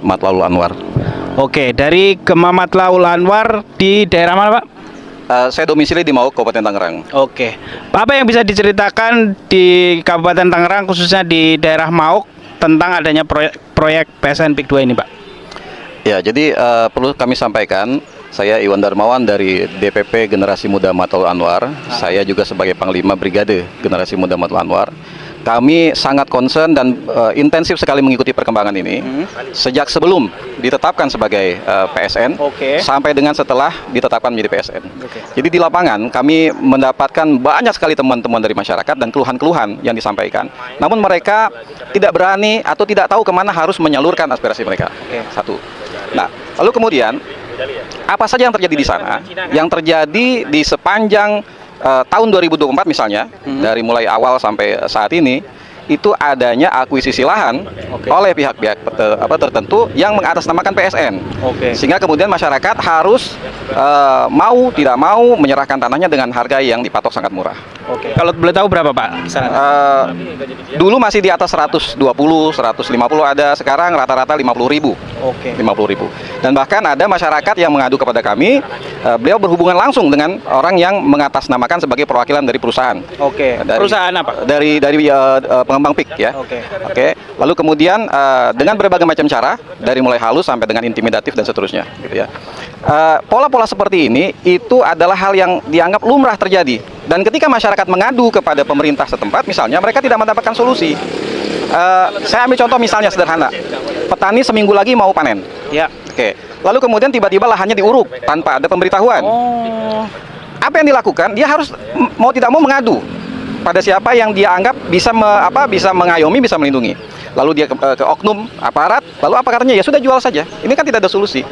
Matlaul Anwar. Oke, dari Kemah Matlaul Anwar di daerah mana, Pak? Saya domisili di Mauk, Kabupaten Tangerang. Oke. Pak, apa yang bisa diceritakan di Kabupaten Tangerang, khususnya di daerah Mauk, tentang adanya proyek PSN PIK 2 ini, Pak? Ya, jadi perlu kami sampaikan, saya Iwan Darmawan dari DPP Generasi Muda Matlaul Anwar. Saya juga sebagai Panglima Brigade Generasi Muda Matlaul Anwar. Kami sangat concern dan intensif sekali mengikuti perkembangan ini sejak sebelum ditetapkan sebagai PSN sampai dengan setelah ditetapkan menjadi PSN. Jadi di lapangan kami mendapatkan banyak sekali teman-teman dari masyarakat dan keluhan-keluhan yang disampaikan. Namun mereka tidak berani atau tidak tahu kemana harus menyalurkan aspirasi mereka. Satu. Nah, lalu kemudian apa saja yang terjadi di sana? Yang terjadi di sepanjang tahun 2024 misalnya, dari mulai awal sampai saat ini, itu adanya akuisisi lahan oleh pihak-pihak tertentu yang mengatasnamakan PSN. Sehingga kemudian masyarakat harus mau tidak mau menyerahkan tanahnya dengan harga yang dipatok sangat murah. Kalau boleh tahu berapa, Pak? Dulu masih di atas 120, 150 ada, sekarang rata-rata 50.000. 50.000. Dan bahkan ada masyarakat yang mengadu kepada kami, beliau berhubungan langsung dengan orang yang mengatasnamakan sebagai perwakilan dari perusahaan. Perusahaan apa? Dari pengembang PIK ya. Lalu kemudian dengan berbagai macam cara, dari mulai halus sampai dengan intimidatif dan seterusnya, gitu ya. Pola-pola seperti ini itu adalah hal yang dianggap lumrah terjadi. Dan ketika masyarakat mengadu kepada pemerintah setempat, misalnya mereka tidak mendapatkan solusi. Saya ambil contoh misalnya sederhana, petani seminggu lagi mau panen. Lalu kemudian tiba-tiba lahannya diuruk tanpa ada pemberitahuan. Apa yang dilakukan? Dia harus mau tidak mau mengadu pada siapa yang dia anggap bisa mengayomi, bisa melindungi. Lalu dia ke oknum aparat, lalu apa katanya? Ya sudah, jual saja. Ini kan tidak ada solusi.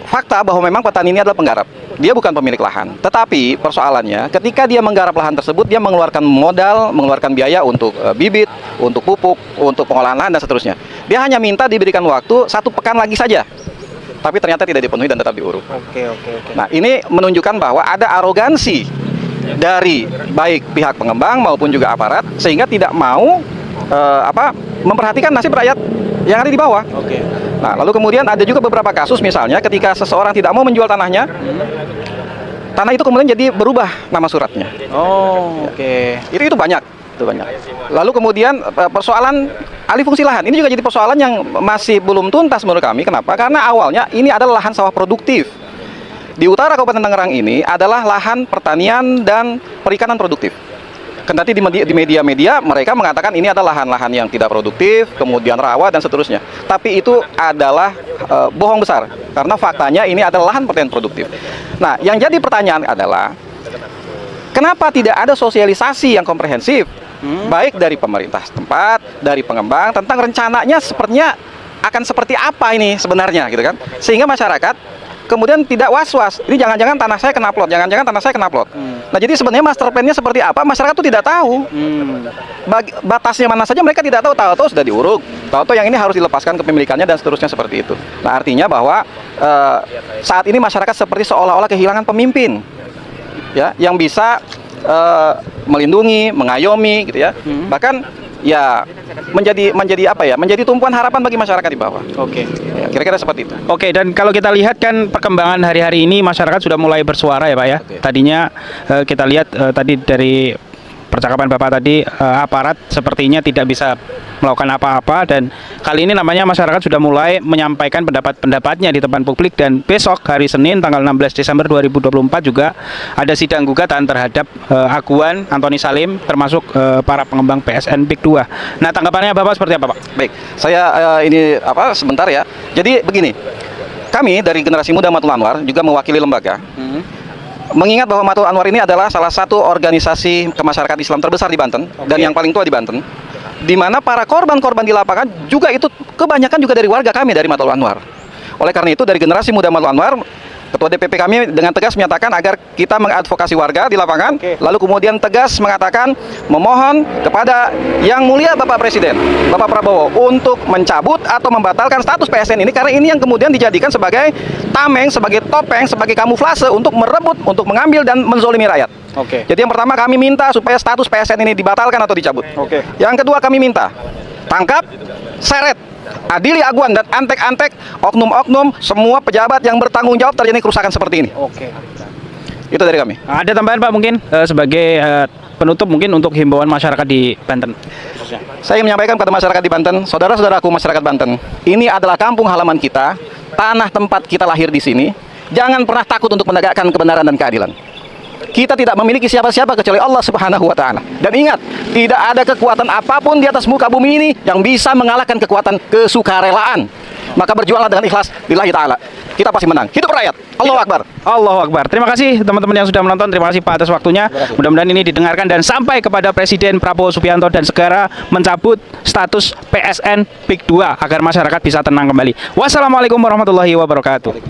Fakta bahwa memang petani ini adalah penggarap. Dia bukan pemilik lahan. Tetapi persoalannya, ketika dia menggarap lahan tersebut, dia mengeluarkan modal, mengeluarkan biaya untuk bibit, untuk pupuk, untuk pengolahan lahan dan seterusnya. Dia hanya minta diberikan waktu 1 pekan lagi saja. Tapi ternyata tidak dipenuhi dan tetap diuruk. Nah, ini menunjukkan bahwa ada arogansi dari baik pihak pengembang maupun juga aparat, sehingga tidak mau memperhatikan nasib rakyat yang ada di bawah. Nah, lalu kemudian ada juga beberapa kasus, misalnya ketika seseorang tidak mau menjual tanahnya, tanah itu kemudian jadi berubah nama suratnya. Itu banyak. Lalu kemudian persoalan alih fungsi lahan, ini juga jadi persoalan yang masih belum tuntas menurut kami. Kenapa? Karena awalnya ini adalah lahan sawah produktif. Di utara Kabupaten Tangerang ini adalah lahan pertanian dan perikanan produktif. Kendati di media-media mereka mengatakan ini adalah lahan-lahan yang tidak produktif, kemudian rawa dan seterusnya. Tapi itu adalah bohong besar, karena faktanya ini adalah lahan pertanian produktif. Nah, yang jadi pertanyaan adalah, kenapa tidak ada sosialisasi yang komprehensif, baik dari pemerintah setempat, dari pengembang, tentang rencananya sepertinya akan seperti apa ini sebenarnya, gitu kan? Sehingga masyarakat kemudian tidak was-was, ini jangan-jangan tanah saya kena plot, jangan-jangan tanah saya kena plot. Nah, jadi sebenarnya master plan-nya seperti apa, masyarakat itu tidak tahu. Batasnya mana saja mereka tidak tahu, tahu-tahu sudah diuruk, tahu-tahu yang ini harus dilepaskan kepemilikannya dan seterusnya seperti itu. Nah, artinya bahwa saat ini masyarakat seperti seolah-olah kehilangan pemimpin, ya, yang bisa melindungi, mengayomi, gitu ya. Bahkan ya menjadi tumpuan harapan bagi masyarakat di bawah. Ya, kira-kira seperti itu. Dan kalau kita lihat kan perkembangan hari-hari ini, masyarakat sudah mulai bersuara ya, Pak ya. Tadinya kita lihat tadi dari percakapan Bapak tadi, aparat sepertinya tidak bisa melakukan apa-apa, dan kali ini namanya masyarakat sudah mulai menyampaikan pendapat-pendapatnya di depan publik. Dan besok hari Senin tanggal 16 Desember 2024 juga ada sidang gugatan terhadap Aguan Antoni Salim, termasuk para pengembang PSN PIK 2. Nah, tanggapannya Bapak seperti apa, Pak? Baik, saya sebentar ya. Jadi begini, kami dari Generasi Muda Matlaul Anwar juga mewakili lembaga. Mengingat bahwa Matlaul Anwar ini adalah salah satu organisasi kemasyarakatan Islam terbesar di Banten dan yang paling tua di Banten, di mana para korban-korban di lapangan juga itu kebanyakan juga dari warga kami dari Matlaul Anwar. Oleh karena itu, dari Generasi Muda Matlaul Anwar, Ketua DPP kami dengan tegas menyatakan agar kita mengadvokasi warga di lapangan, lalu kemudian tegas mengatakan, memohon kepada Yang Mulia Bapak Presiden, Bapak Prabowo, untuk mencabut atau membatalkan status PSN ini, karena ini yang kemudian dijadikan sebagai tameng, sebagai topeng, sebagai kamuflase untuk merebut, untuk mengambil dan menzolimi rakyat. Jadi yang pertama, kami minta supaya status PSN ini dibatalkan atau dicabut. Yang kedua, kami minta tangkap, seret Adili aguan dan antek-antek oknum-oknum semua pejabat yang bertanggung jawab terjadi kerusakan seperti ini. Oke. Itu dari kami. Ada tambahan Pak mungkin sebagai penutup mungkin untuk himbauan masyarakat di Banten. Saya menyampaikan kepada masyarakat di Banten, saudara-saudaraku masyarakat Banten, ini adalah kampung halaman kita, tanah tempat kita lahir di sini. Jangan pernah takut untuk menegakkan kebenaran dan keadilan. Kita tidak memiliki siapa-siapa kecuali Allah Subhanahu wa Ta'ala. Dan ingat, tidak ada kekuatan apapun di atas muka bumi ini yang bisa mengalahkan kekuatan kesukarelaan. Maka berjuanglah dengan ikhlas lillahi ta'ala. Kita pasti menang. Hidup rakyat. Allahu Akbar. Allahu Akbar. Terima kasih teman-teman yang sudah menonton. Terima kasih Pak atas waktunya. Mudah-mudahan ini didengarkan dan sampai kepada Presiden Prabowo Subianto dan segera mencabut status PSN Pik 2 agar masyarakat bisa tenang kembali. Wassalamualaikum warahmatullahi wabarakatuh.